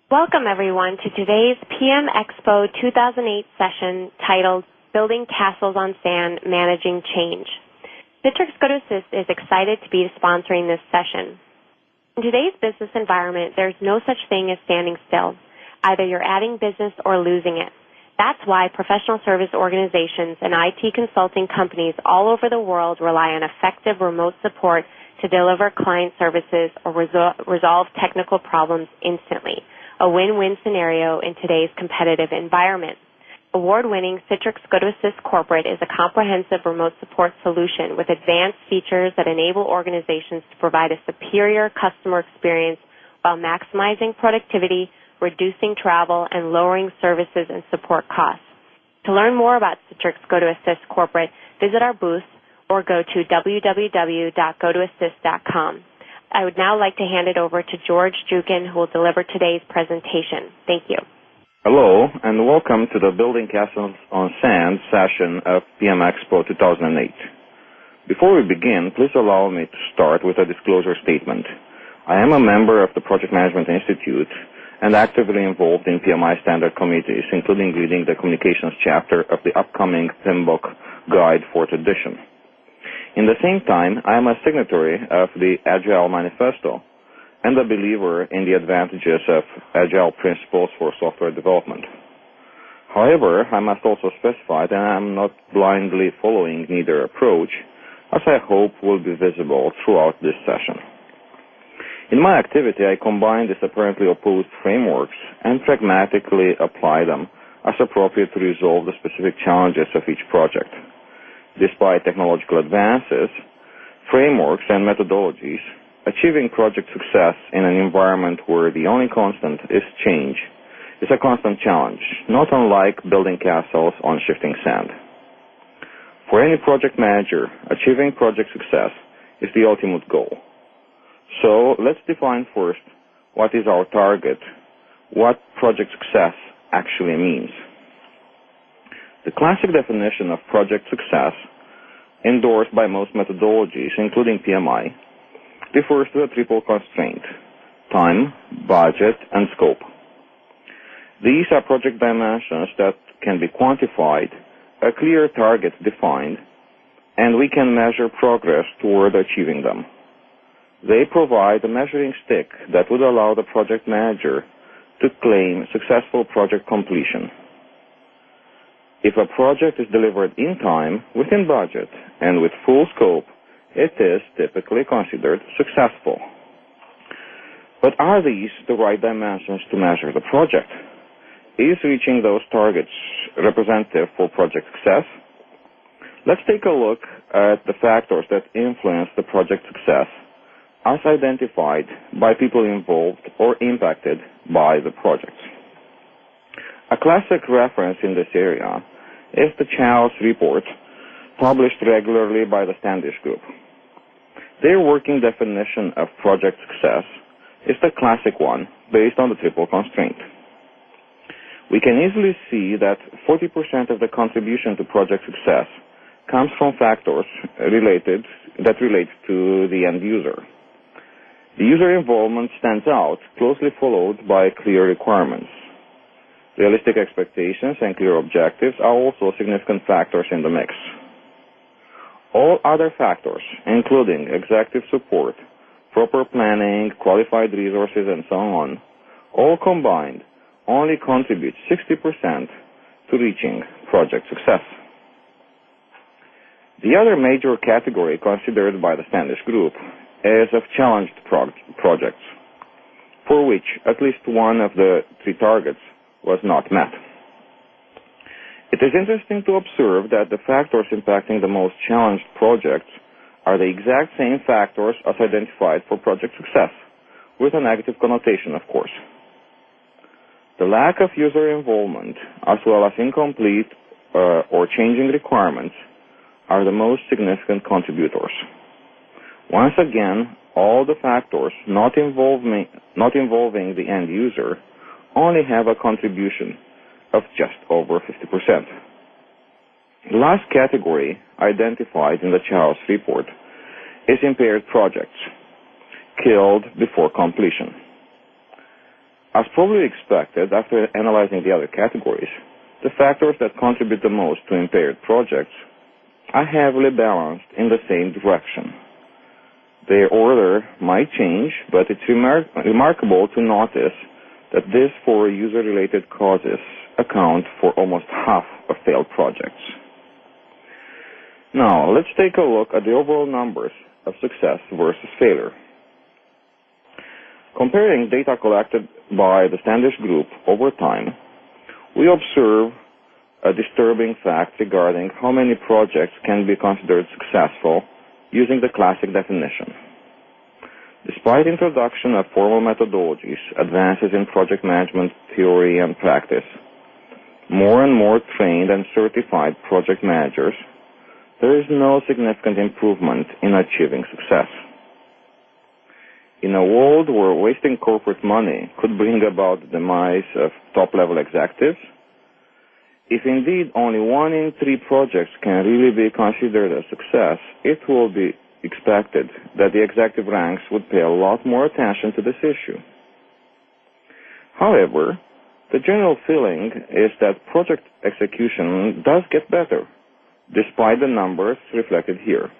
Welcome, everyone, to today's PMXPO 2008 session titled Building Castles on Sand, Managing Change. Citrix GoToAssist is excited to be sponsoring this session. In today's business environment, there's no such thing as standing still. Either you're adding business or losing it. That's why professional service organizations and IT consulting companies all over the world rely on effective remote support to deliver client services or resolve technical problems instantly. A win-win scenario in today's competitive environment. Award-winning Citrix GoToAssist Corporate is a comprehensive remote support solution with advanced features that enable organizations to provide a superior customer experience while maximizing productivity, reducing travel, and lowering services and support costs. To learn more about Citrix GoToAssist Corporate, visit our booth or go to www.gotoassist.com. I would now like to hand it over to George Jukin, who will deliver today's presentation. Thank you. Hello, and welcome to the Building Castles on Sand session of PMXPO 2008. Before we begin, please allow me to start with a disclosure statement. I am a member of the Project Management Institute and actively involved in PMI standard committees, including leading the communications chapter of the upcoming PMBOK Guide 4th edition. In the same time, I am a signatory of the Agile Manifesto and a believer in the advantages of Agile principles for software development. However, I must also specify that I am not blindly following neither approach, as I hope will be visible throughout this session. In my activity, I combine these apparently opposed frameworks and pragmatically apply them as appropriate to resolve the specific challenges of each project. Despite technological advances, frameworks, and methodologies, achieving project success in an environment where the only constant is change is a constant challenge, not unlike building castles on shifting sand. For any project manager, achieving project success is the ultimate goal. So let's define first what is our target, what project success actually means. The classic definition of project success, endorsed by most methodologies, including PMI, refers to a triple constraint: time, budget, and scope. These are project dimensions that can be quantified, a clear target defined, and we can measure progress toward achieving them. They provide a measuring stick that would allow the project manager to claim successful project completion. If a project is delivered in time, within budget, and with full scope, it is typically considered successful. But are these the right dimensions to measure the project? Is reaching those targets representative for project success? Let's take a look at the factors that influence the project success as identified by people involved or impacted by the project. A classic reference in this area is the Chow's report, published regularly by the Standish Group. Their working definition of project success is the classic one based on the triple constraint. We can easily see that 40% of the contribution to project success comes from factors that relate to the end user. The user involvement stands out, closely followed by clear requirements. Realistic expectations and clear objectives are also significant factors in the mix. All other factors, including executive support, proper planning, qualified resources, and so on, all combined only contribute 60% to reaching project success. The other major category considered by the Standish Group is of challenged projects, for which at least one of the three targets was not met. It is interesting to observe that the factors impacting the most challenged projects are the exact same factors as identified for project success, with a negative connotation, of course. The lack of user involvement, as well as incomplete or changing requirements, are the most significant contributors. Once again, all the factors not involving the end user only have a contribution of just over 50%. The last category identified in the Chow's report is impaired projects, killed before completion. As probably expected, after analyzing the other categories, the factors that contribute the most to impaired projects are heavily balanced in the same direction. Their order might change, but it's remarkable to notice that these four user-related causes account for almost half of failed projects. Now, let's take a look at the overall numbers of success versus failure. Comparing data collected by the Standish Group over time, we observe a disturbing fact regarding how many projects can be considered successful using the classic definition. Despite introduction of formal methodologies, advances in project management theory and practice, more and more trained and certified project managers, there is no significant improvement in achieving success. In a world where wasting corporate money could bring about the demise of top-level executives, if indeed only 1 in 3 projects can really be considered a success, it will be expected that the executive ranks would pay a lot more attention to this issue. However, the general feeling is that project execution does get better, despite the numbers reflected here.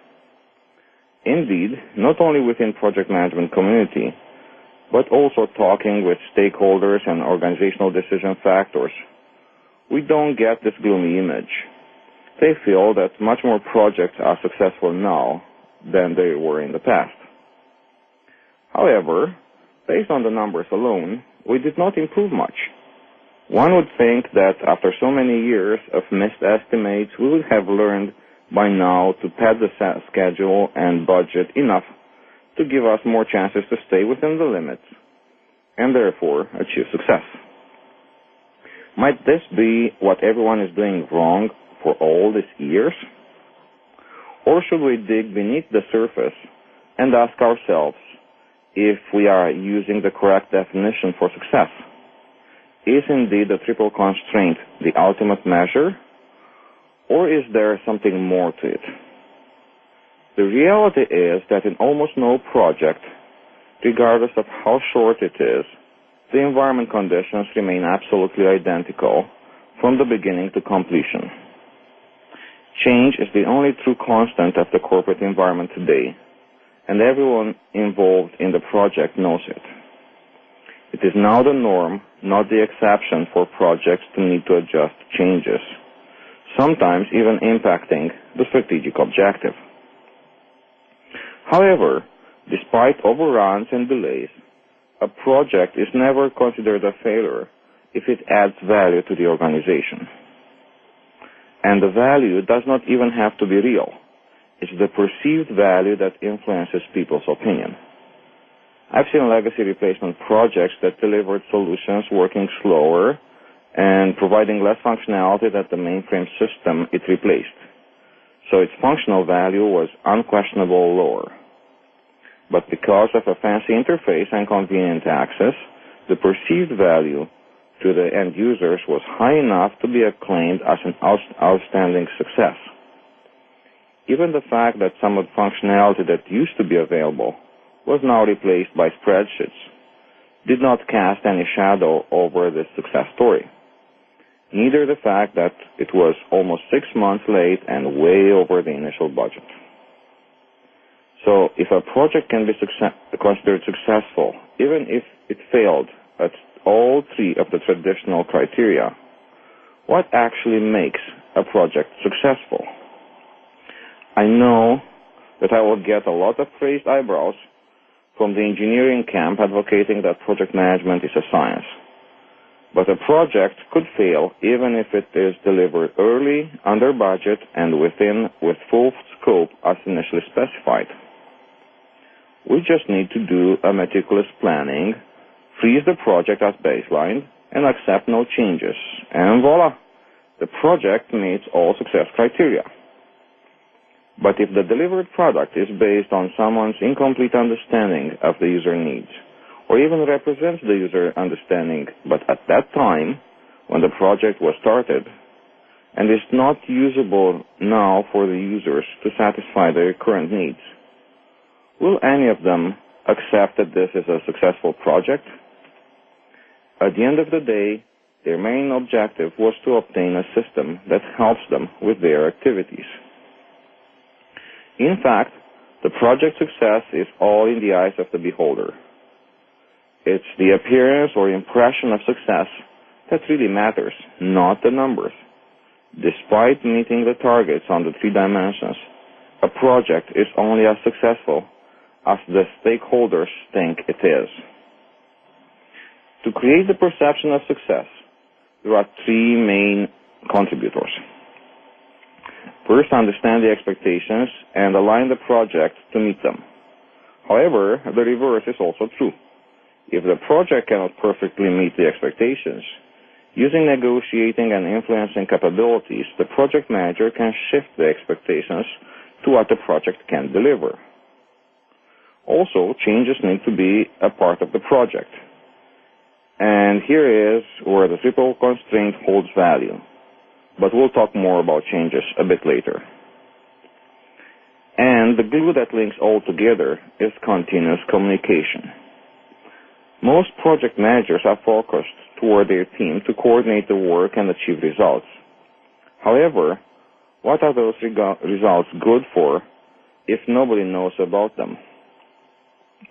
Indeed, not only within project management community, but also talking with stakeholders and organizational decision factors, we don't get this gloomy image. They feel that much more projects are successful now than they were in the past. However, based on the numbers alone, we did not improve much. One would think that after so many years of missed estimates, we would have learned by now to pad the schedule and budget enough to give us more chances to stay within the limits and therefore achieve success. Might this be what everyone is doing wrong for all these years? Or should we dig beneath the surface and ask ourselves if we are using the correct definition for success? Is indeed the triple constraint the ultimate measure? Or is there something more to it? The reality is that in almost no project, regardless of how short it is, the environment conditions remain absolutely identical from the beginning to completion. Change is the only true constant of the corporate environment today, and everyone involved in the project knows it. It is now the norm, not the exception, for projects to need to adjust changes, sometimes even impacting the strategic objective. However, despite overruns and delays, a project is never considered a failure if it adds value to the organization. And the value does not even have to be real. It's the perceived value that influences people's opinion. I've seen legacy replacement projects that delivered solutions working slower and providing less functionality than the mainframe system it replaced. So its functional value was unquestionably lower. But because of a fancy interface and convenient access, the perceived value to the end users was high enough to be acclaimed as an outstanding success. Even the fact that some of the functionality that used to be available was now replaced by spreadsheets did not cast any shadow over this success story. Neither the fact that it was almost 6 months late and way over the initial budget. So if a project can be considered successful, even if it failed at all 3 of the traditional criteria, what actually makes a project successful? I know that I will get a lot of raised eyebrows from the engineering camp advocating that project management is a science. But a project could fail even if it is delivered early, under budget, and with full scope as initially specified. We just need to do a meticulous planning, freeze the project as baseline, and accept no changes. And voila, the project meets all success criteria. But if the delivered product is based on someone's incomplete understanding of the user needs, or even represents the user understanding, but at that time, when the project was started, and is not usable now for the users to satisfy their current needs, will any of them accept that this is a successful project? At the end of the day, their main objective was to obtain a system that helps them with their activities. In fact, the project success is all in the eyes of the beholder. It's the appearance or impression of success that really matters, not the numbers. Despite meeting the targets on the 3 dimensions, a project is only as successful as the stakeholders think it is. To create the perception of success, there are 3 main contributors. First, understand the expectations and align the project to meet them. However, the reverse is also true. If the project cannot perfectly meet the expectations, using negotiating and influencing capabilities, the project manager can shift the expectations to what the project can deliver. Also, changes need to be a part of the project. And here is where the triple constraint holds value. But we'll talk more about changes a bit later. And the glue that links all together is continuous communication. Most project managers are focused toward their team to coordinate the work and achieve results. However, what are those results good for if nobody knows about them?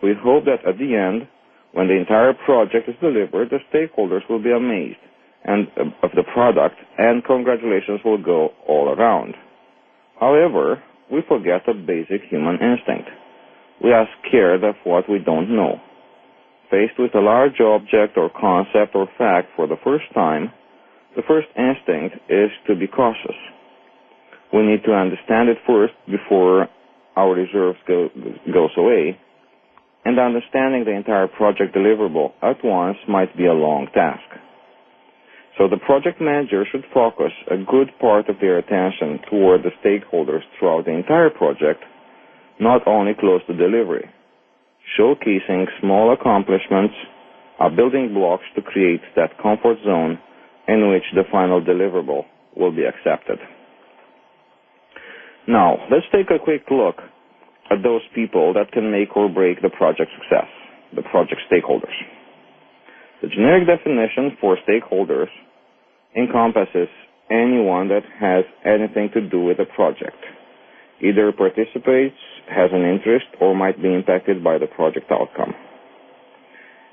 We hope that at the end, when the entire project is delivered, the stakeholders will be amazed of the product, and congratulations will go all around. However, we forget a basic human instinct. We are scared of what we don't know. Faced with a large object or concept or fact for the first time, the first instinct is to be cautious. We need to understand it first before our reserves goes away, and understanding the entire project deliverable at once might be a long task. So the project manager should focus a good part of their attention toward the stakeholders throughout the entire project, not only close to delivery. Showcasing small accomplishments are building blocks to create that comfort zone in which the final deliverable will be accepted. Now, let's take a quick look at those people that can make or break the project success, the project stakeholders. The generic definition for stakeholders encompasses anyone that has anything to do with the project, either participates, has an interest, or might be impacted by the project outcome.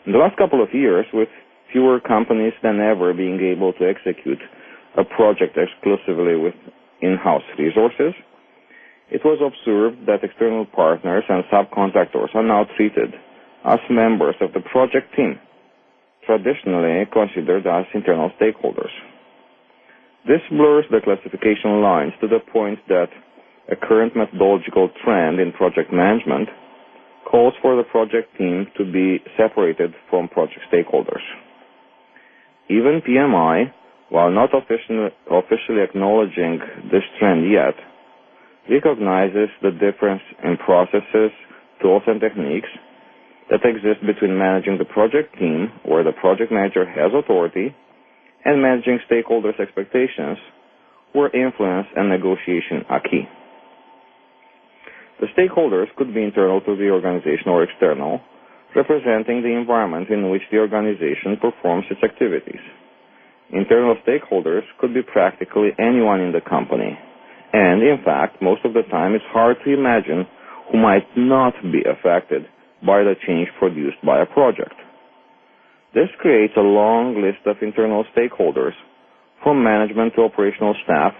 In the last couple of years, with fewer companies than ever being able to execute a project exclusively with in-house resources, it was observed that external partners and subcontractors are now treated as members of the project team, traditionally considered as internal stakeholders. This blurs the classification lines to the point that a current methodological trend in project management calls for the project team to be separated from project stakeholders. Even PMI, while not officially acknowledging this trend yet, recognizes the difference in processes, tools, and techniques that exist between managing the project team, where the project manager has authority, and managing stakeholders' expectations, where influence and negotiation are key. The stakeholders could be internal to the organization or external, representing the environment in which the organization performs its activities. Internal stakeholders could be practically anyone in the company, and in fact, most of the time it's hard to imagine who might not be affected by the change produced by a project. This creates a long list of internal stakeholders, from management to operational staff,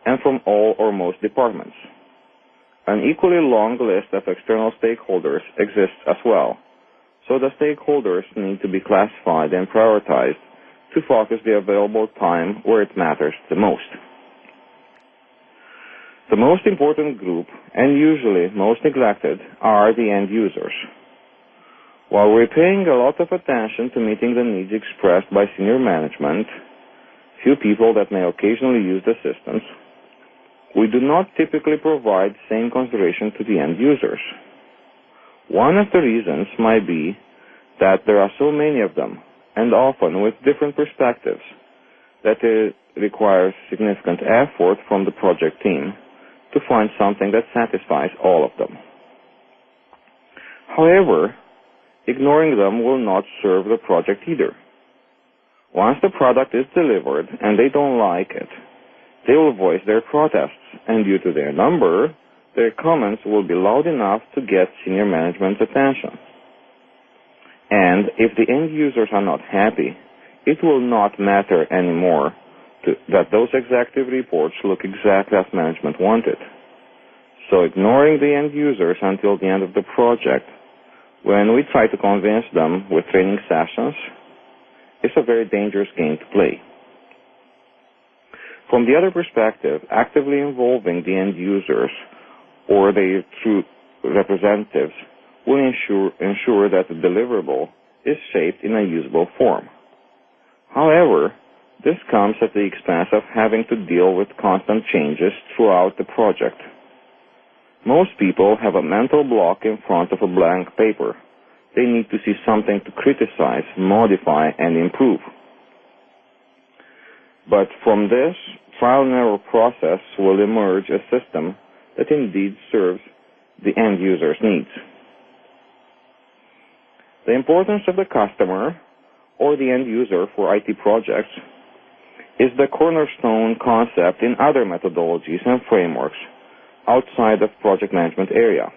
and from all or most departments. An equally long list of external stakeholders exists as well, so the stakeholders need to be classified and prioritized to focus the available time where it matters the most. The most important group, and usually most neglected, are the end users. While we're paying a lot of attention to meeting the needs expressed by senior management, few people that may occasionally use the systems, we do not typically provide same consideration to the end users. One of the reasons might be that there are so many of them, and often with different perspectives, that it requires significant effort from the project team to find something that satisfies all of them. However, ignoring them will not serve the project either. Once the product is delivered and they don't like it, they will voice their protests, and due to their number, their comments will be loud enough to get senior management's attention. And if the end users are not happy, it will not matter anymore that those executive reports look exactly as management wanted. So ignoring the end users until the end of the project, when we try to convince them with training sessions, is a very dangerous game to play. From the other perspective, actively involving the end users or their true representatives will ensure that the deliverable is shaped in a usable form. However, this comes at the expense of having to deal with constant changes throughout the project. Most people have a mental block in front of a blank paper. They need to see something to criticize, modify, and improve. But from this trial and error process will emerge a system that indeed serves the end user's needs. The importance of the customer or the end user for IT projects is the cornerstone concept in other methodologies and frameworks outside the project management area.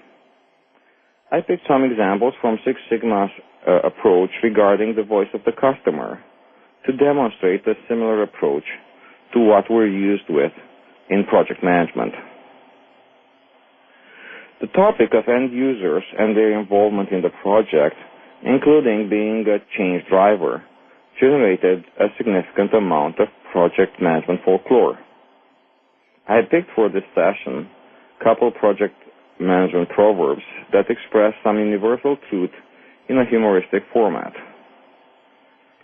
I picked some examples from Six Sigma's approach regarding the voice of the customer to demonstrate a similar approach to what we're used with in project management. The topic of end users and their involvement in the project, including being a change driver, generated a significant amount of project management folklore. I had picked for this session a couple project management proverbs that express some universal truth in a humoristic format.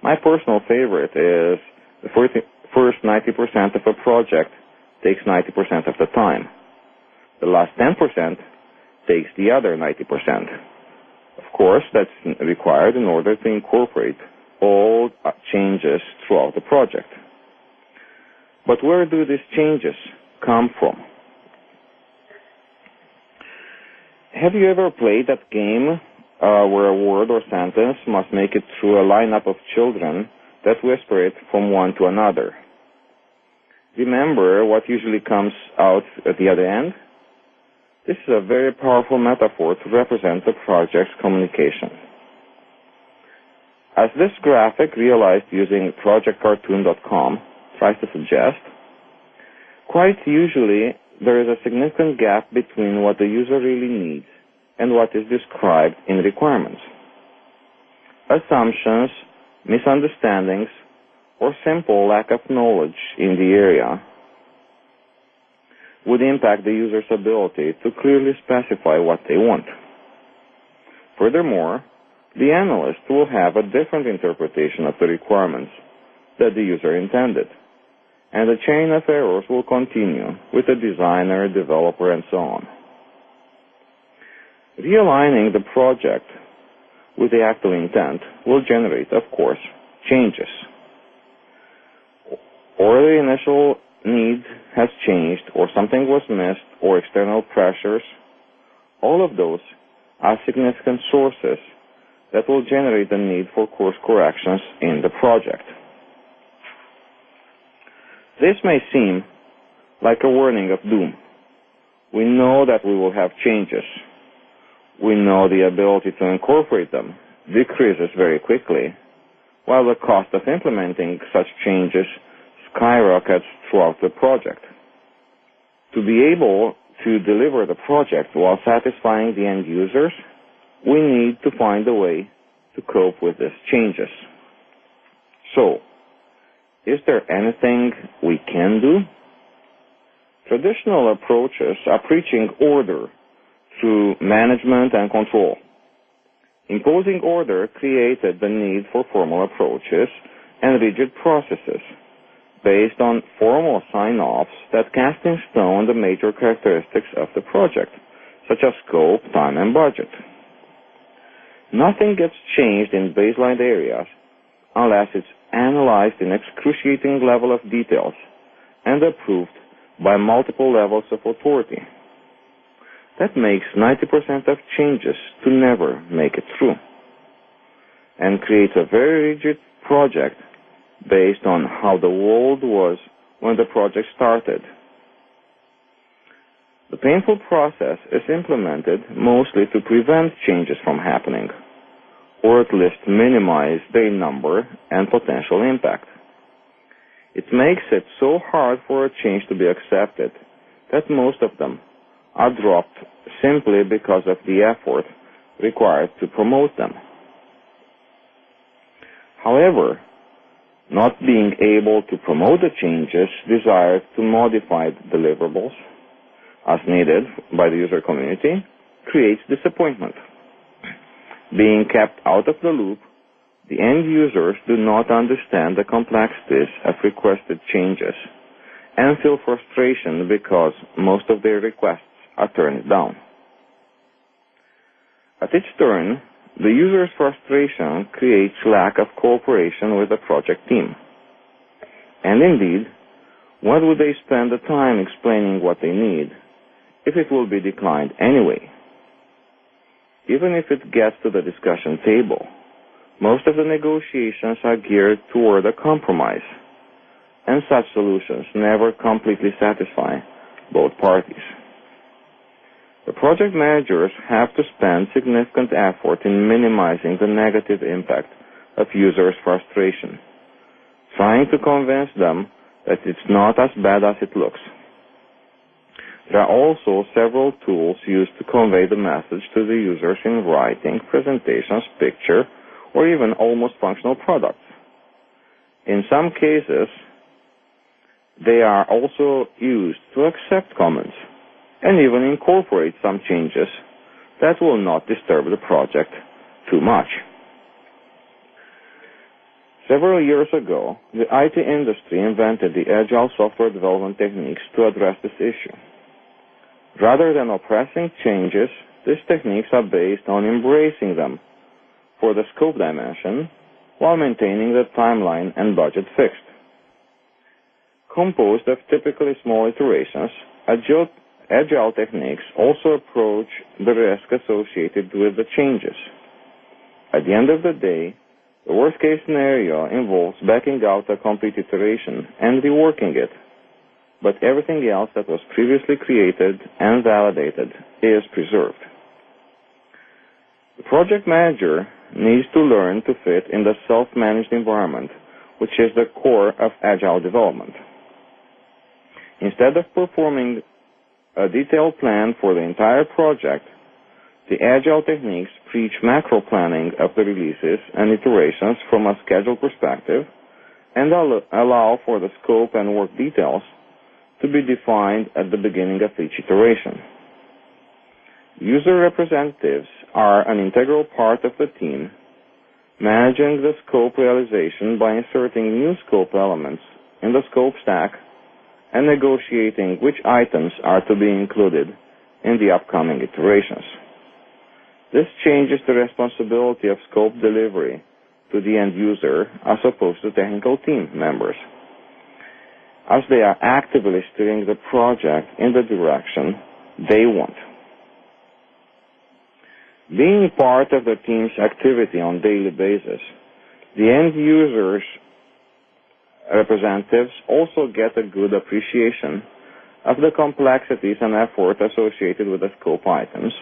My personal favorite is the first 90% of a project takes 90% of the time. The last 10% takes the other 90%. Of course, that's required in order to incorporate all changes throughout the project. But where do these changes come from? Have you ever played that game where a word or sentence must make it through a lineup of children that whisper it from one to another? Remember what usually comes out at the other end? This is a very powerful metaphor to represent the project's communication. As this graphic, realized using projectcartoon.com, tries to suggest, quite usually there is a significant gap between what the user really needs and what is described in requirements. Assumptions, misunderstandings, or simple lack of knowledge in the area would impact the user's ability to clearly specify what they want. Furthermore, the analyst will have a different interpretation of the requirements that the user intended, and the chain of errors will continue with the designer, developer, and so on. Realigning the project with the actual intent will generate, of course, changes. Or the initial need has changed, or something was missed, or external pressures. All of those are significant sources that will generate the need for course corrections in the project. This may seem like a warning of doom. We know that we will have changes. We know the ability to incorporate them decreases very quickly, while the cost of implementing such changes skyrockets throughout the project. To be able to deliver the project while satisfying the end users, we need to find a way to cope with these changes. So, is there anything we can do? Traditional approaches are preaching order through management and control. Imposing order created the need for formal approaches and rigid processes based on formal sign-offs that cast in stone the major characteristics of the project, such as scope, time, and budget. Nothing gets changed in baseline areas unless it's analyzed in excruciating level of details and approved by multiple levels of authority. That makes 90% of changes to never make it through and creates a very rigid project based on how the world was when the project started. The painful process is implemented mostly to prevent changes from happening, or at least minimize their number and potential impact. It makes it so hard for a change to be accepted that most of them are dropped simply because of the effort required to promote them. However, not being able to promote the changes desired to modify the deliverables as needed by the user community creates disappointment. Being kept out of the loop, the end users do not understand the complexities of requested changes and feel frustration because most of their requests are turned down. At each turn, the user's frustration creates lack of cooperation with the project team. And indeed, why would they spend the time explaining what they need if it will be declined anyway? Even if it gets to the discussion table, most of the negotiations are geared toward a compromise, and such solutions never completely satisfy both parties. The project managers have to spend significant effort in minimizing the negative impact of users' frustration, trying to convince them that it's not as bad as it looks. There are also several tools used to convey the message to the users in writing, presentations, picture, or even almost functional products. In some cases, they are also used to accept comments and even incorporate some changes that will not disturb the project too much. Several years ago, the IT industry invented the agile software development techniques to address this issue. Rather than oppressing changes, these techniques are based on embracing them for the scope dimension while maintaining the timeline and budget fixed. Composed of typically small iterations, agile techniques also approach the risk associated with the changes. At the end of the day, the worst-case scenario involves backing out a complete iteration and reworking it, but everything else that was previously created and validated is preserved. The project manager needs to learn to fit in the self-managed environment, which is the core of agile development. Instead of performing a detailed plan for the entire project, the agile techniques preach macro planning of the releases and iterations from a schedule perspective and allow for the scope and work details to be defined at the beginning of each iteration. User representatives are an integral part of the team, managing the scope realization by inserting new scope elements in the scope stack and negotiating which items are to be included in the upcoming iterations. This changes the responsibility of scope delivery to the end user as opposed to technical team members, as they are actively steering the project in the direction they want. Being part of the team's activity on a daily basis, the end users' representatives also get a good appreciation of the complexities and effort associated with the scope items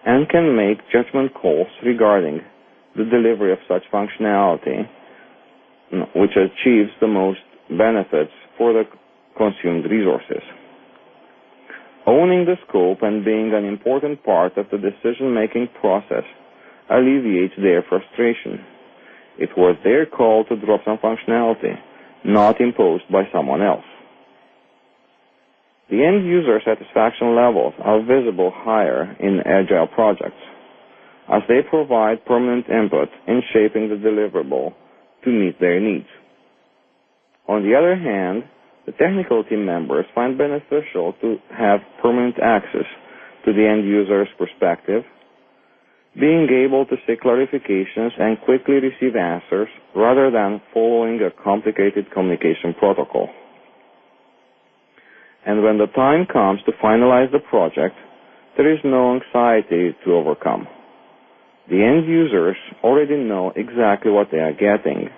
and can make judgment calls regarding the delivery of such functionality which achieves the most benefits for the consumed resources. Owning the scope and being an important part of the decision-making process alleviates their frustration. It was their call to drop some functionality, not imposed by someone else. The end user satisfaction levels are visible higher in agile projects, as they provide permanent input in shaping the deliverable to meet their needs. On the other hand, the technical team members find beneficial to have permanent access to the end user's perspective, being able to seek clarifications and quickly receive answers rather than following a complicated communication protocol. And when the time comes to finalize the project, there is no anxiety to overcome. The end users already know exactly what they are getting.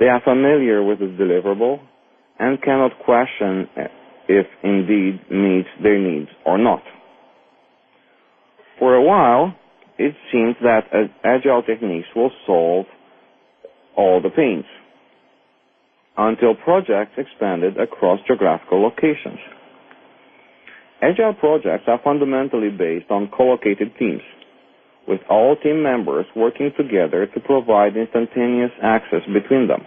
They are familiar with the deliverable and cannot question if indeed meets their needs or not. For a while, it seemed that agile techniques will solve all the pains, until projects expanded across geographical locations. Agile projects are fundamentally based on co-located teams, with all team members working together to provide instantaneous access between them.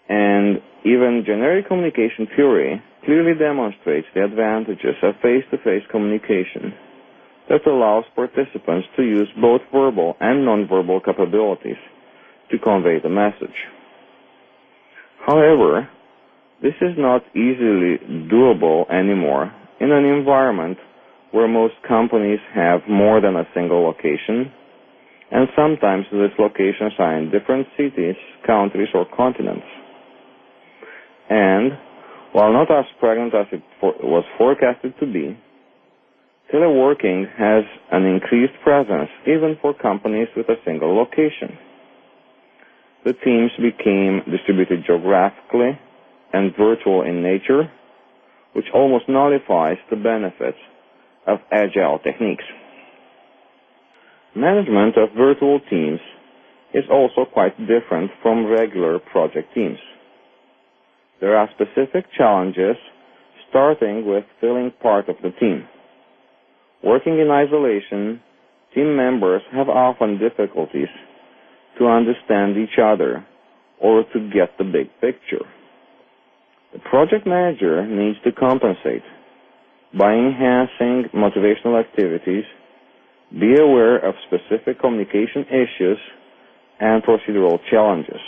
And even generic communication theory clearly demonstrates the advantages of face-to-face communication that allows participants to use both verbal and nonverbal capabilities to convey the message. However, this is not easily doable anymore in an environment where most companies have more than a single location, and sometimes these locations are in different cities, countries, or continents. And, while not as pregnant as it was forecasted to be, teleworking has an increased presence even for companies with a single location. The teams became distributed geographically and virtual in nature, which almost nullifies the benefits of agile techniques. Management of virtual teams is also quite different from regular project teams. There are specific challenges, starting with filling part of the team. Working in isolation, team members have often difficulties to understand each other or to get the big picture. The project manager needs to compensate by enhancing motivational activities, be aware of specific communication issues, and procedural challenges.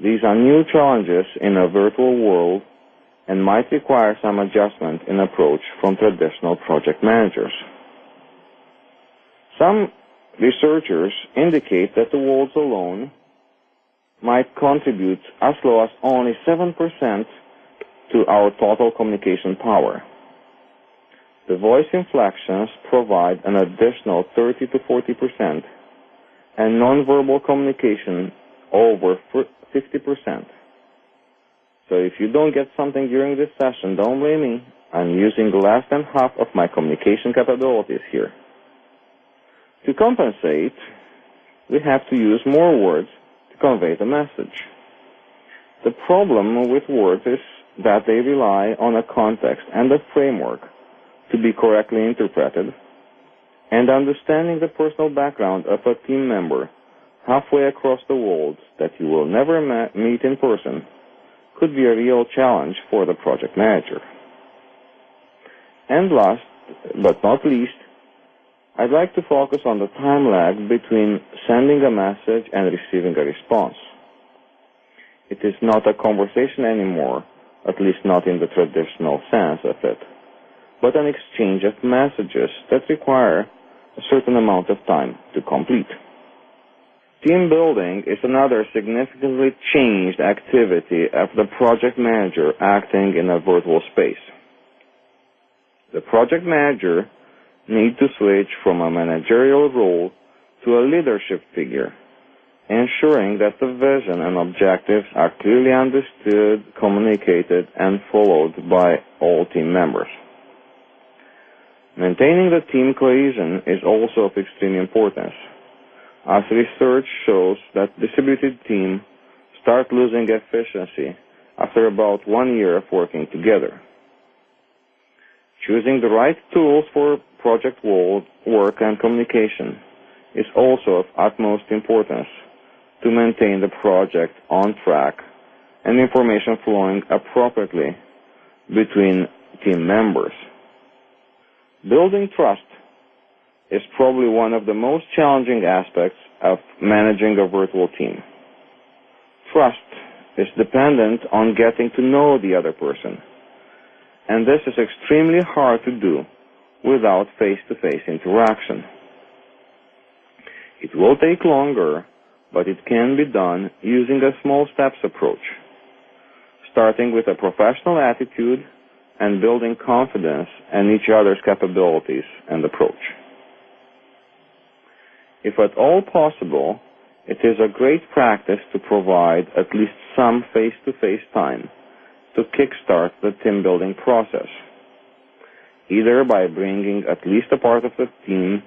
These are new challenges in a virtual world and might require some adjustment in approach from traditional project managers. Some researchers indicate that the worlds alone might contribute as low as only 7% to our total communication power. The voice inflections provide an additional 30 to 40%, and nonverbal communication over 50%. So if you don't get something during this session, don't blame me. I'm using less than half of my communication capabilities here. To compensate, we have to use more words to convey the message. The problem with words is that they rely on a context and a framework to be correctly interpreted, and understanding the personal background of a team member halfway across the world that you will never meet in person could be a real challenge for the project manager. And last but not least, I'd like to focus on the time lag between sending a message and receiving a response. It is not a conversation anymore, at least not in the traditional sense of it, but an exchange of messages that require a certain amount of time to complete. Team building is another significantly changed activity of the project manager acting in a virtual space. The project manager needs to switch from a managerial role to a leadership figure, ensuring that the vision and objectives are clearly understood, communicated, and followed by all team members. Maintaining the team cohesion is also of extreme importance, as research shows that distributed teams start losing efficiency after about 1 year of working together. Choosing the right tools for project work and communication is also of utmost importance to maintain the project on track and information flowing appropriately between team members. Building trust is probably one of the most challenging aspects of managing a virtual team. Trust is dependent on getting to know the other person, and this is extremely hard to do without face-to-face interaction. It will take longer, but it can be done using a small steps approach, starting with a professional attitude and building confidence in each other's capabilities and approach. If at all possible, it is a great practice to provide at least some face-to-face time to kickstart the team building process, either by bringing at least a part of the team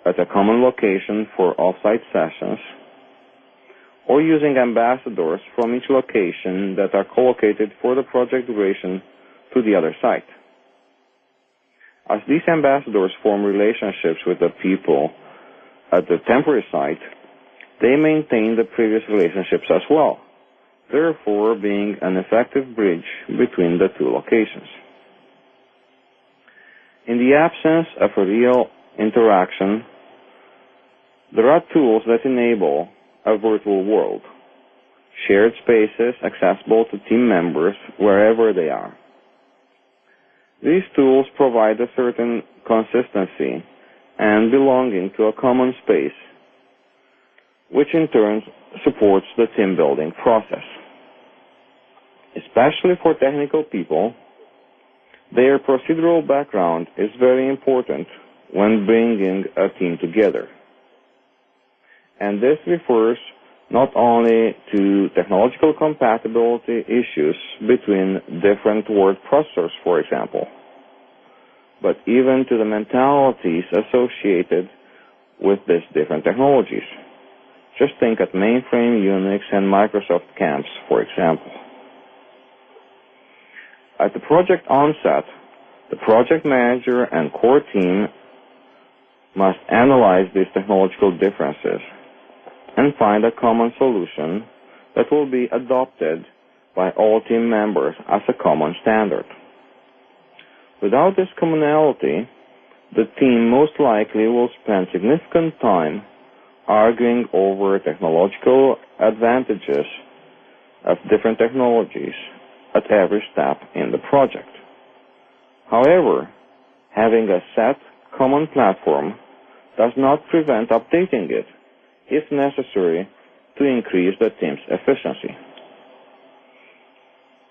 at a common location for off-site sessions, or using ambassadors from each location that are co-located for the project duration to the other site. As these ambassadors form relationships with the people at the temporary site, they maintain the previous relationships as well, therefore being an effective bridge between the two locations. In the absence of a real interaction, there are tools that enable a virtual world, shared spaces accessible to team members wherever they are. These tools provide a certain consistency and belonging to a common space, which in turn supports the team building process. Especially for technical people, their procedural background is very important when bringing a team together. And this refers not only to technological compatibility issues between different word processors, for example, but even to the mentalities associated with these different technologies. Just think at mainframe, Unix, and Microsoft camps, for example. At the project onset, the project manager and core team must analyze these technological differences and find a common solution that will be adopted by all team members as a common standard. Without this commonality, the team most likely will spend significant time arguing over technological advantages of different technologies at every step in the project. However, having a set common platform does not prevent updating it if necessary to increase the team's efficiency.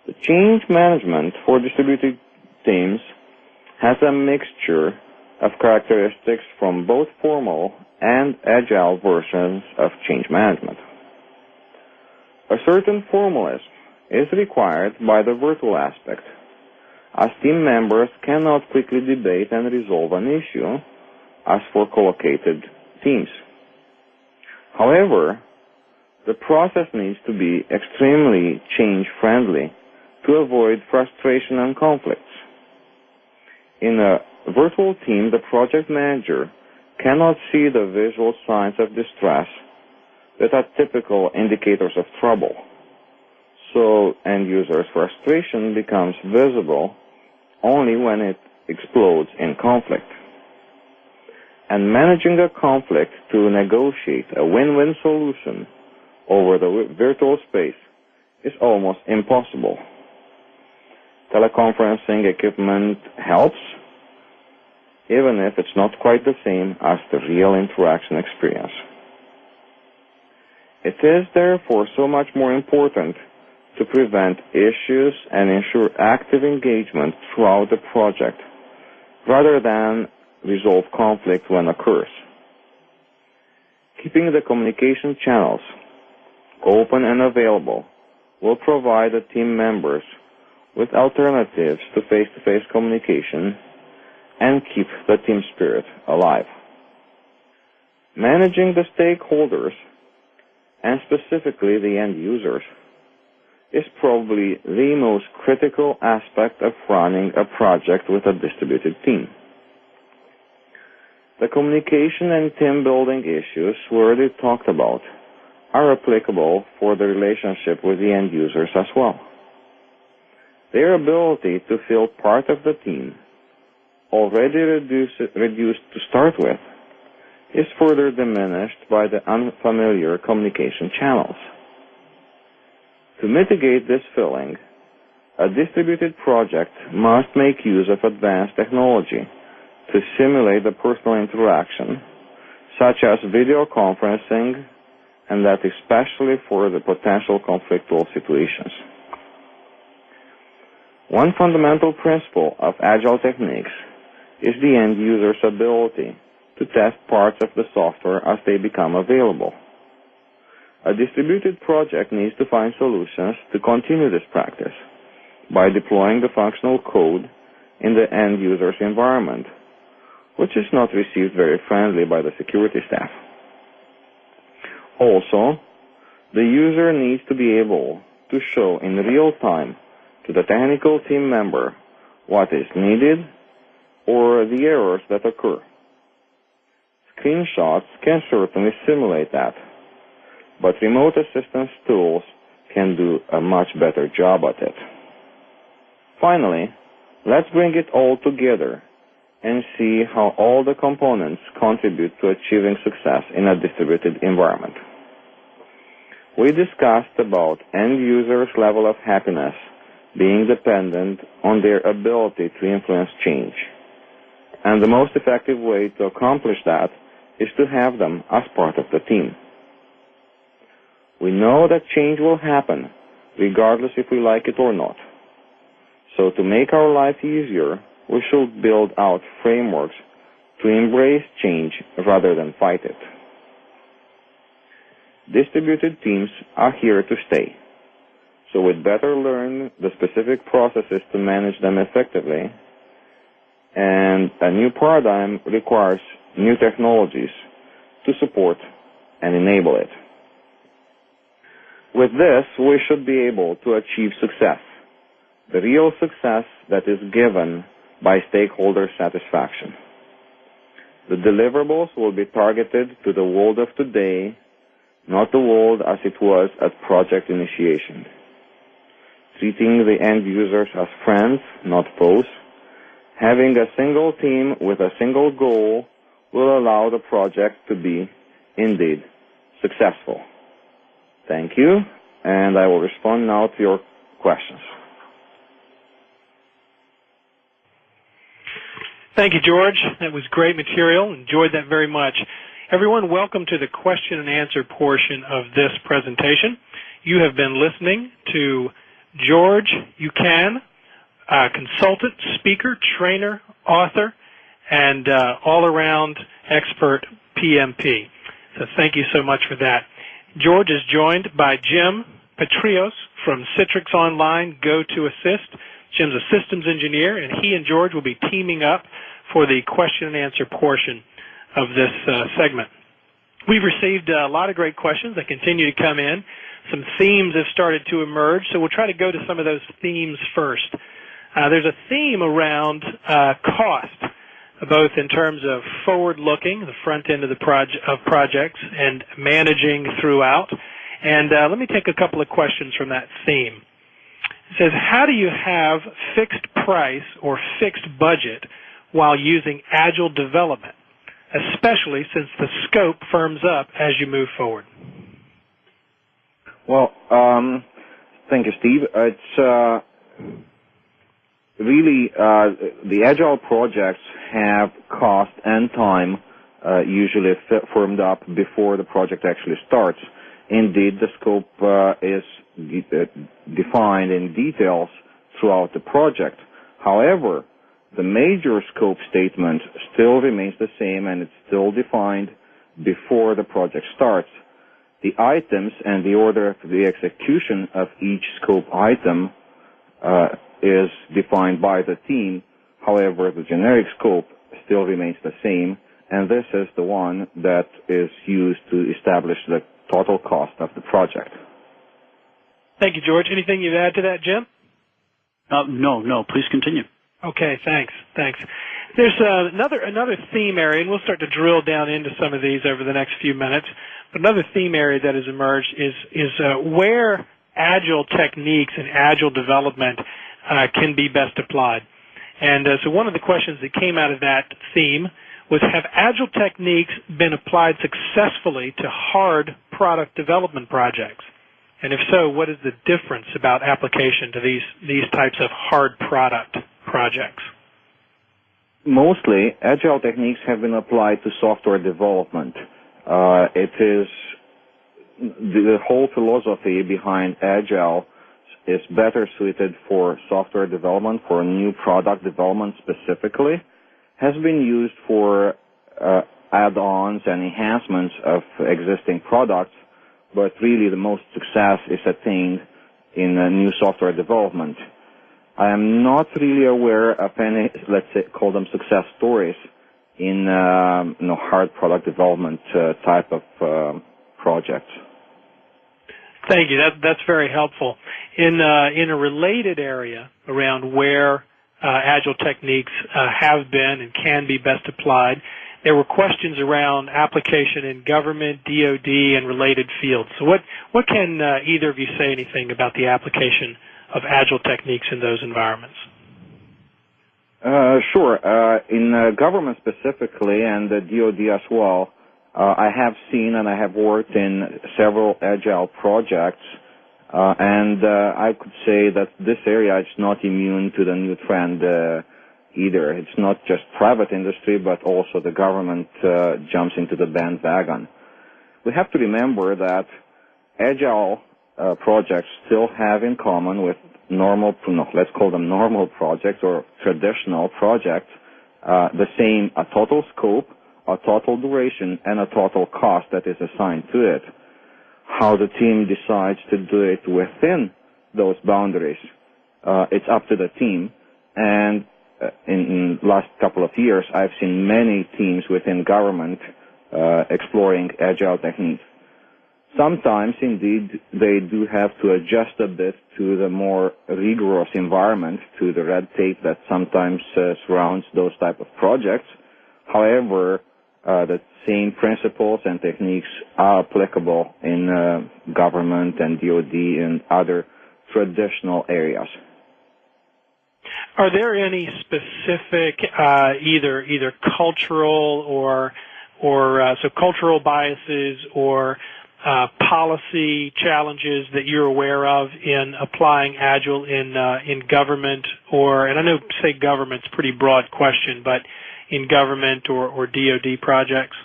The change management for distributed teams has a mixture of characteristics from both formal and agile versions of change management. A certain formalism is required by the virtual aspect, as team members cannot quickly debate and resolve an issue as for co-located teams. However, the process needs to be extremely change-friendly to avoid frustration and conflicts. In a virtual team, the project manager cannot see the visual signs of distress that are typical indicators of trouble. So end user's frustration becomes visible only when it explodes in conflict. And managing a conflict to negotiate a win-win solution over the virtual space is almost impossible. Teleconferencing equipment helps, even if it's not quite the same as the real interaction experience. It is therefore so much more important to prevent issues and ensure active engagement throughout the project, rather than resolve conflict when occurs. Keeping the communication channels open and available will provide the team members with alternatives to face-to-face communication and keep the team spirit alive. Managing the stakeholders, and specifically the end users, is probably the most critical aspect of running a project with a distributed team. The communication and team building issues we already talked about are applicable for the relationship with the end users as well. Their ability to feel part of the team, already reduced to start with, is further diminished by the unfamiliar communication channels. To mitigate this feeling, a distributed project must make use of advanced technology to simulate the personal interaction, such as video conferencing, and that especially for the potential conflictual situations. One fundamental principle of agile techniques is the end user's ability to test parts of the software as they become available. A distributed project needs to find solutions to continue this practice by deploying the functional code in the end user's environment, which is not received very friendly by the security staff. Also, the user needs to be able to show in real time to the technical team member what is needed or the errors that occur. Screenshots can certainly simulate that, but remote assistance tools can do a much better job at it. Finally, let's bring it all together and see how all the components contribute to achieving success in a distributed environment. We discussed about end users' level of happiness being dependent on their ability to influence change. And the most effective way to accomplish that is to have them as part of the team. We know that change will happen, regardless if we like it or not. So to make our life easier, we should build out frameworks to embrace change rather than fight it. Distributed teams are here to stay, so we'd better learn the specific processes to manage them effectively, and a new paradigm requires new technologies to support and enable it. With this, we should be able to achieve success, the real success that is given by stakeholder satisfaction. The deliverables will be targeted to the world of today, not the world as it was at project initiation. Treating the end users as friends, not foes, having a single team with a single goal will allow the project to be, indeed, successful. Thank you, and I will respond now to your questions. Thank you, George. That was great material. Enjoyed that very much. Everyone, welcome to the question and answer portion of this presentation. You have been listening to George Ucan, consultant, speaker, trainer, author, and all-around expert PMP. So thank you so much for that. George is joined by Jim Petrios from Citrix Online Go2Assist. Jim's a systems engineer, and he and George will be teaming up for the question and answer portion of this segment. We've received a lot of great questions that continue to come in. Some themes have started to emerge, so we'll try to go to some of those themes first. There's a theme around cost, both in terms of forward-looking, the front end of projects, and managing throughout. And let me take a couple of questions from that theme. It says, how do you have fixed price or fixed budget while using agile development, especially since the scope firms up as you move forward? Well, thank you, Steve. It's really the agile projects have cost and time usually firmed up before the project actually starts. Indeed, the scope is defined in details throughout the project. However, the major scope statement still remains the same, and it's still defined before the project starts. The items and the order of the execution of each scope item is defined by the team. However, the generic scope still remains the same, and this is the one that is used to establish the total cost of the project. Thank you, George. Anything you'd add to that, Jim? No. Please continue. Okay, thanks. There's another theme area, and we'll start to drill down into some of these over the next few minutes. But another theme area that has emerged is where agile techniques and agile development can be best applied. And so one of the questions that came out of that theme was, have agile techniques been applied successfully to hard product development projects? And if so, what is the difference about application to these types of hard product projects? Mostly, agile techniques have been applied to software development. It is the whole philosophy behind agile is better suited for software development, for new product development specifically, has been used for add-ons and enhancements of existing products, but really the most success is attained in new software development. I am not really aware of any, let's say, call them success stories in hard product development type of projects. Thank you. That's very helpful. In a related area around where Agile techniques have been and can be best applied, there were questions around application in government, DoD, and related fields. So what can either of you say anything about the application of Agile techniques in those environments? Sure. In government specifically and the DoD as well, I have seen and I have worked in several Agile projects, and I could say that this area is not immune to the new trend either. It's not just private industry, but also the government jumps into the bandwagon. We have to remember that Agile projects still have in common with let's call them normal projects or traditional projects, the same a total scope, a total duration, and a total cost that is assigned to it. How the team decides to do it within those boundaries, it's up to the team. And in the last couple of years, I've seen many teams within government exploring Agile techniques. Sometimes, indeed, they do have to adjust a bit to the more rigorous environment, to the red tape that sometimes surrounds those type of projects. However, the same principles and techniques are applicable in government and DoD and other traditional areas. Are there any specific either cultural or so cultural biases or policy challenges that you're aware of in applying Agile in government, and I know say government's a pretty broad question, but in government or DoD projects?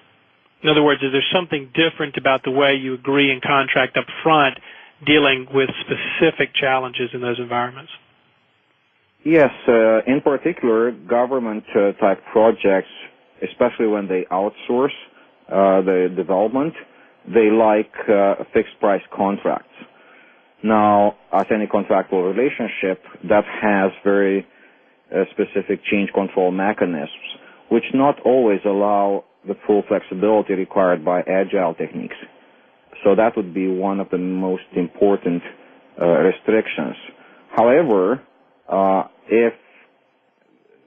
In other words, is there something different about the way you agree and contract up front dealing with specific challenges in those environments? Yes, in particular, government-type projects, especially when they outsource the development, they like fixed-price contracts. Now, as any contractual relationship, that has very specific change control mechanisms, which not always allow the full flexibility required by Agile techniques. So that would be one of the most important restrictions. However, if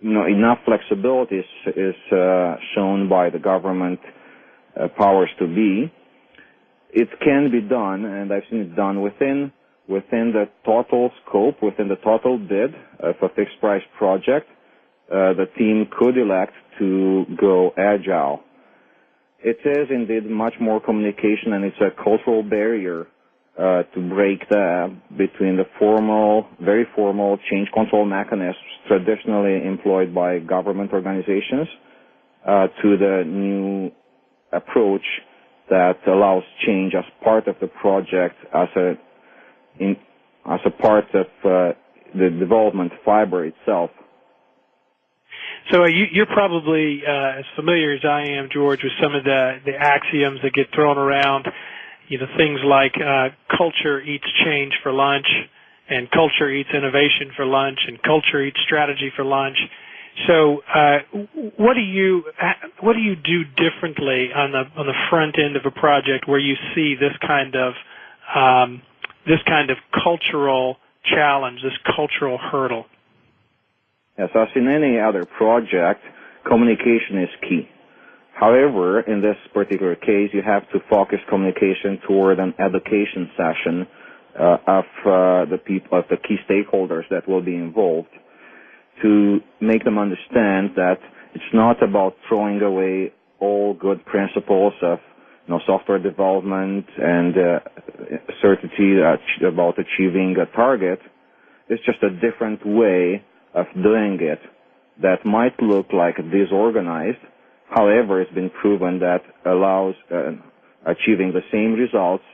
enough flexibility is shown by the government powers to be, it can be done, and I've seen it done within the total scope, within the total bid of a fixed price project. The team could elect to go Agile. It is indeed much more communication, and it's a cultural barrier to break between the very formal change control mechanisms traditionally employed by government organizations to the new approach that allows change as part of the project, as a part of the development fiber itself. So you're probably as familiar as I am, George, with some of the axioms that get thrown around. Things like culture eats change for lunch, and culture eats innovation for lunch, and culture eats strategy for lunch. So, what do you do differently on the front end of a project where you see this kind of cultural challenge, this cultural hurdle? Yes, as in any other project, communication is key. However, in this particular case, you have to focus communication toward an education session of the key stakeholders that will be involved, to make them understand that it's not about throwing away all good principles of software development and certainty about achieving a target. It's just a different way of doing it that might look like disorganized. However, it's been proven that allows achieving the same results,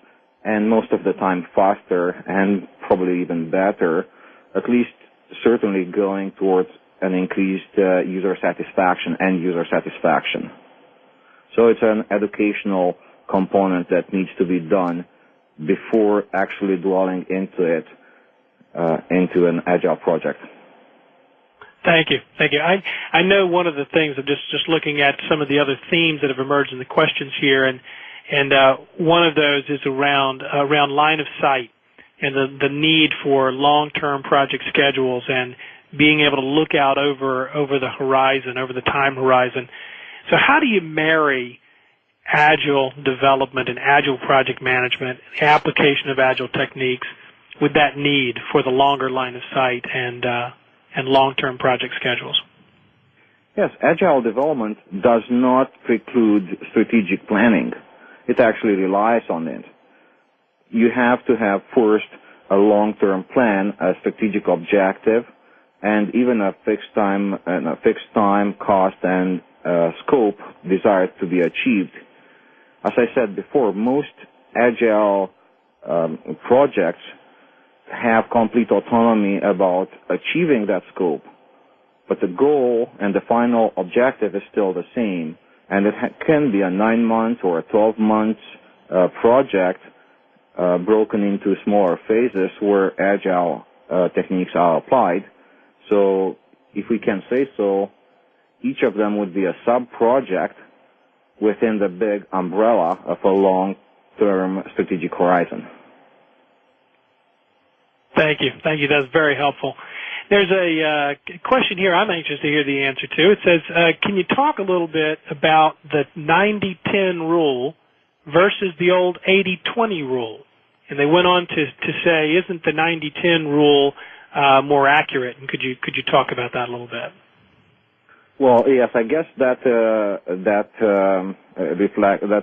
and most of the time faster and probably even better, at least certainly going towards an increased user satisfaction and user satisfaction. So it's an educational component that needs to be done before actually dwelling into it, into an agile project. Thank you. Thank you. I know one of the things of just looking at some of the other themes that have emerged in the questions here, and one of those is around line of sight and the need for long-term project schedules and being able to look out over the horizon, over the time horizon. So how do you marry agile development and agile project management, the application of agile techniques, with that need for the longer line of sight and long-term project schedules? Yes, agile development does not preclude strategic planning. It actually relies on it. You have to have first a long-term plan, a strategic objective, and even a fixed time, cost, and scope desired to be achieved. As I said before, most agile projects have complete autonomy about achieving that scope, but the goal and the final objective is still the same, and it can be a 9-month or a 12-month project broken into smaller phases where agile techniques are applied. So if we can say so, each of them would be a sub-project within the big umbrella of a long-term strategic horizon. Thank you. Thank you. That's very helpful. There's a question here I'm anxious to hear the answer to. It says, can you talk a little bit about the 90-10 rule versus the old 80-20 rule? And they went on to say, isn't the 90-10 rule more accurate? And could you talk about that a little bit? Well, yes, I guess that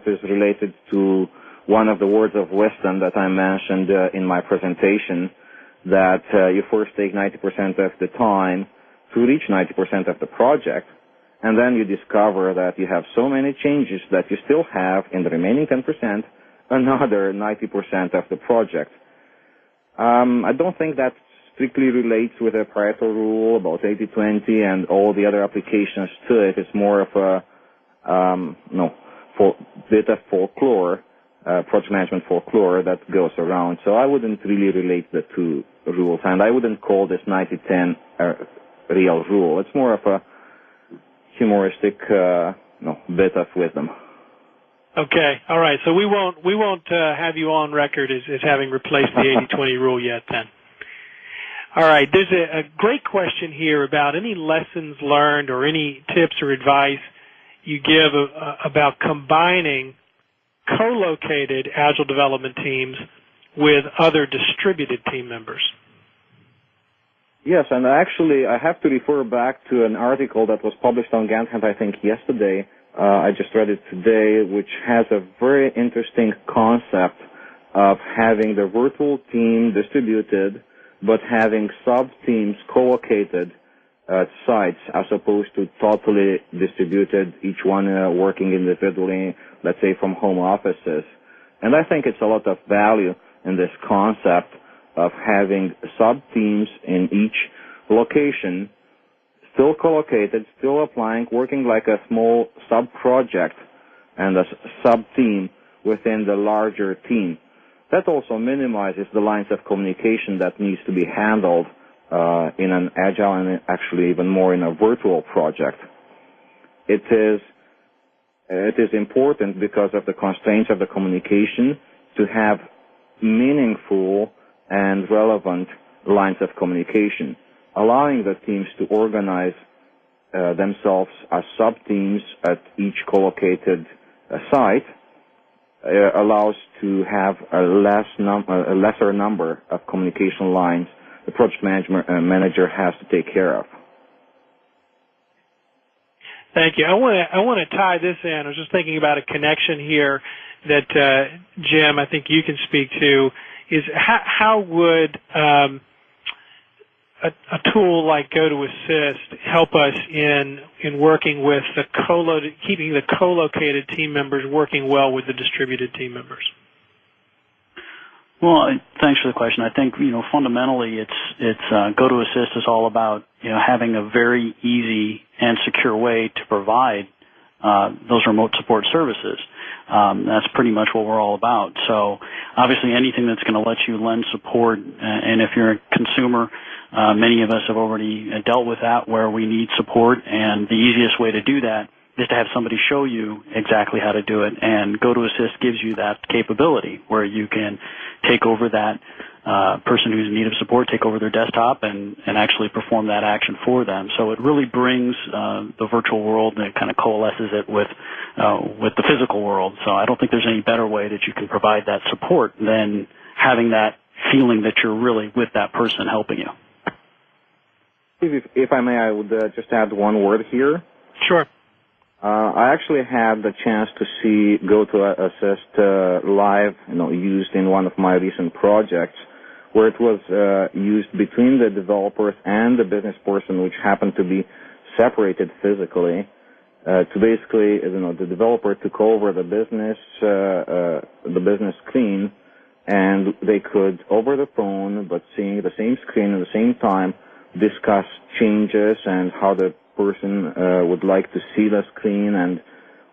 is related to one of the words of wisdom that I mentioned in my presentation, that you first take 90% of the time to reach 90% of the project, and then you discover that you have so many changes that you still have in the remaining 10% another 90% of the project. I don't think that strictly relates with a Pareto rule about 80-20 and all the other applications to it. It's more of a bit of folklore, project management folklore that goes around. So I wouldn't really relate the two rules, and I wouldn't call this 90-10 a real rule. It's more of a humoristic bit of wisdom. Okay, all right. So we won't have you on record as having replaced the 80-20 rule yet then. All right, there's a great question here about any lessons learned or any tips or advice you give about combining co-located agile development teams with other distributed team members. Yes, and actually I have to refer back to an article that was published on gantthead, I think, yesterday. I just read it today, which has a very interesting concept of having the virtual team distributed, but having sub-teams co-located at sites as opposed to totally distributed, each one working individually, let's say from home offices. And I think it's a lot of value in this concept of having sub-teams in each location, still co-located, still applying, working like a small sub-project and a sub-team within the larger team. That also minimizes the lines of communication that needs to be handled in an agile and actually even more in a virtual project. It is important because of the constraints of the communication to have meaningful and relevant lines of communication, allowing the teams to organize themselves as sub-teams at each co-located site allows to have a lesser number of communication lines the project manager has to take care of. Thank you. I want to tie this in. I was just thinking about a connection here that Jim, I think you can speak to. Is how would a tool like GoToAssist help us in working with keeping the co-located team members working well with the distributed team members? Well, thanks for the question. I think fundamentally it's GoToAssist is all about having a very easy and secure way to provide those remote support services. That's pretty much what we're all about. So obviously anything that's going to let you lend support. And if you're a consumer, many of us have already dealt with that where we need support, and the easiest way to do that is to have somebody show you exactly how to do it. And GoToAssist gives you that capability where you can take over that person who's in need of support, take over their desktop, and actually perform that action for them. So it really brings the virtual world and it kind of coalesces it with the physical world. So I don't think there's any better way that you can provide that support than having that feeling that you're really with that person helping you. If I may, I would just add one word here. Sure. I actually had the chance to see GoToAssist live, used in one of my recent projects, where it was used between the developers and the business person, which happened to be separated physically. To basically, the developer took over the business screen, and they could, over the phone, but seeing the same screen at the same time, discuss changes and how the person would like to see the screen and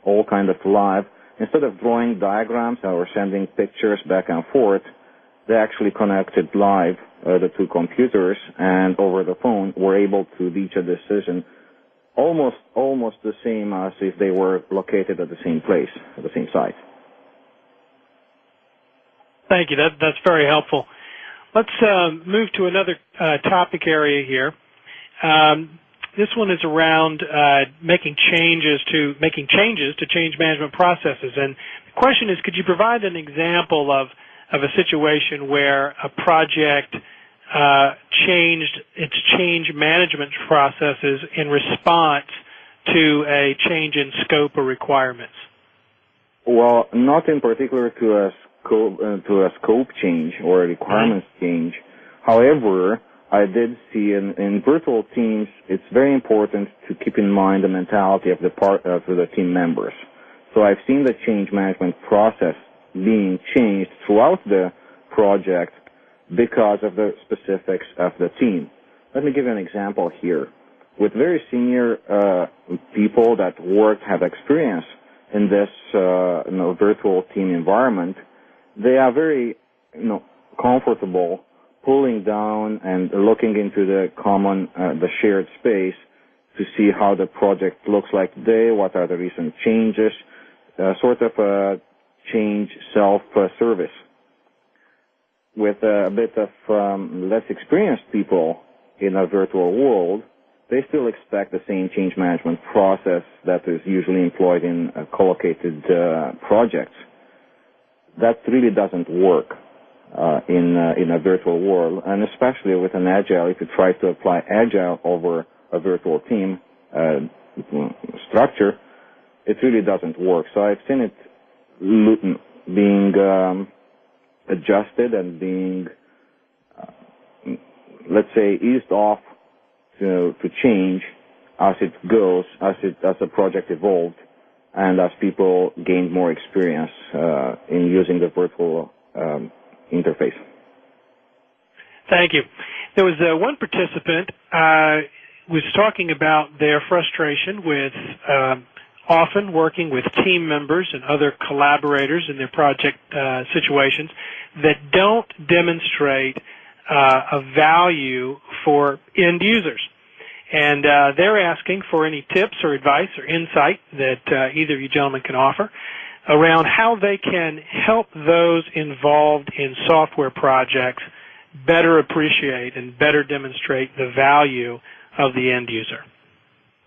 all kind of live. Instead of drawing diagrams or sending pictures back and forth, they actually connected live the two computers, and over the phone were able to reach a decision almost the same as if they were located at the same place, at the same site. Thank you. That's very helpful. Let's move to another topic area here. This one is around making changes to change management processes. And the question is, could you provide an example of a situation where a project changed its change management processes in response to a change in scope or requirements? Well, not in particular to a scope change or a requirements change. However, I did see in virtual teams, it's very important to keep in mind the mentality of the team members. So I've seen the change management process being changed throughout the project because of the specifics of the team. Let me give you an example here. With very senior people that have experience in this virtual team environment, they are very comfortable pulling down and looking into the common, the shared space to see how the project looks like today, what are the recent changes, sort of a change self-service. With a bit of less experienced people in a virtual world, they still expect the same change management process that is usually employed in collocated projects. That really doesn't work in a virtual world, and especially with an agile. If you try to apply agile over a virtual team structure, it really doesn't work. So I've seen it being adjusted and being, let's say, eased off to change as it goes, as the project evolved, and as people gained more experience in using the virtual interface. Thank you. There was one participant was talking about their frustration with often working with team members and other collaborators in their project situations that don't demonstrate a value for end users. And they're asking for any tips or advice or insight that either of you gentlemen can offer around how they can help those involved in software projects better appreciate and better demonstrate the value of the end user.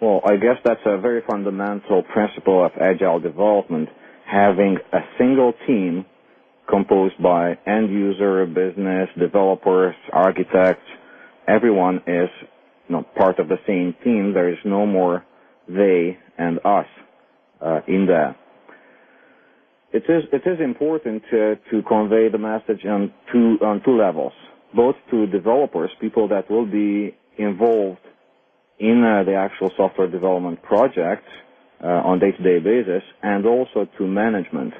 Well, I guess that's a very fundamental principle of agile development, having a single team composed by end user, business, developers, architects. Everyone is part of the same team. There is no more they and us in that. It is important to convey the message on two levels, both to developers, people that will be involved in the actual software development project on a day-to-day basis, and also to management.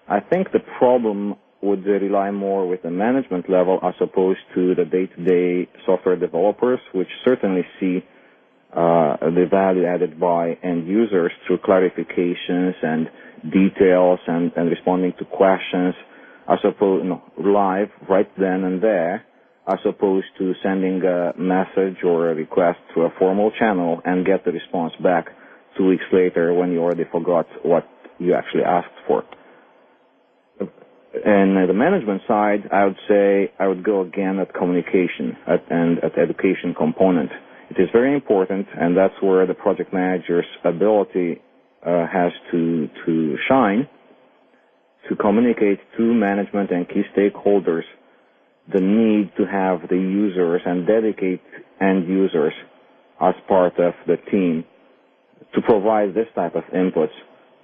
I think the problem would rely more with the management level as opposed to the day-to-day software developers, which certainly see the value added by end users through clarifications and details and responding to questions. live right then and there, as opposed to sending a message or a request to a formal channel and get the response back 2 weeks later when you already forgot what you actually asked for. And the management side, I would say I would go again at communication and at education component. It is very important, and that's where the project manager's ability has to shine, to communicate to management and key stakeholders the need to have the users and dedicate end users as part of the team to provide this type of inputs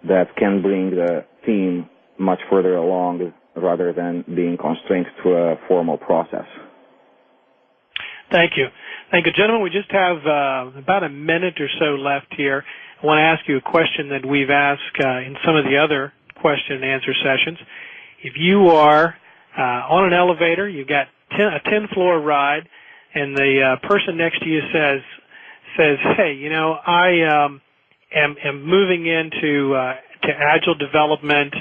that can bring the team much further along rather than being constrained to a formal process. Thank you. Thank you, gentlemen. We just have about a minute or so left here. I want to ask you a question that we've asked in some of the other question and answer sessions. If you are on an elevator, you've got a 10-floor ride, and the person next to you says, "Hey, I am moving into to agile development.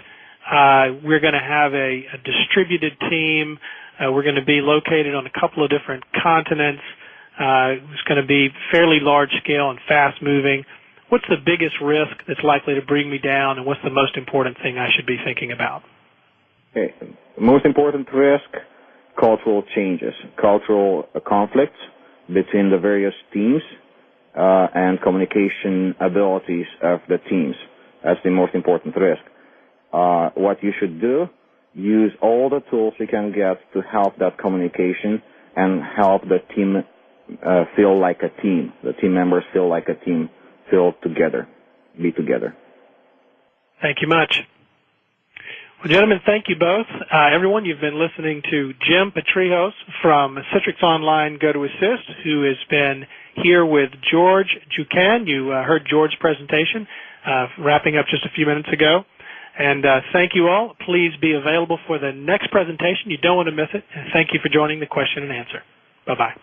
We're going to have a distributed team. We're going to be located on a couple of different continents. It's going to be fairly large scale and fast moving. What's the biggest risk that's likely to bring me down, and what's the most important thing I should be thinking about?" Okay. Most important risk, cultural changes, cultural conflicts between the various teams and communication abilities of the teams. That's the most important risk. What you should do, use all the tools you can get to help that communication and help the team feel like a team. The team members feel like a team, feel together, be together. Thank you much. Well, gentlemen, thank you both. Everyone, you've been listening to Jim Petrijos from Citrix Online GoToAssist, who has been here with George Jucan. You heard George's presentation wrapping up just a few minutes ago. And thank you all. Please be available for the next presentation. You don't want to miss it. And thank you for joining the question and answer. Bye-bye.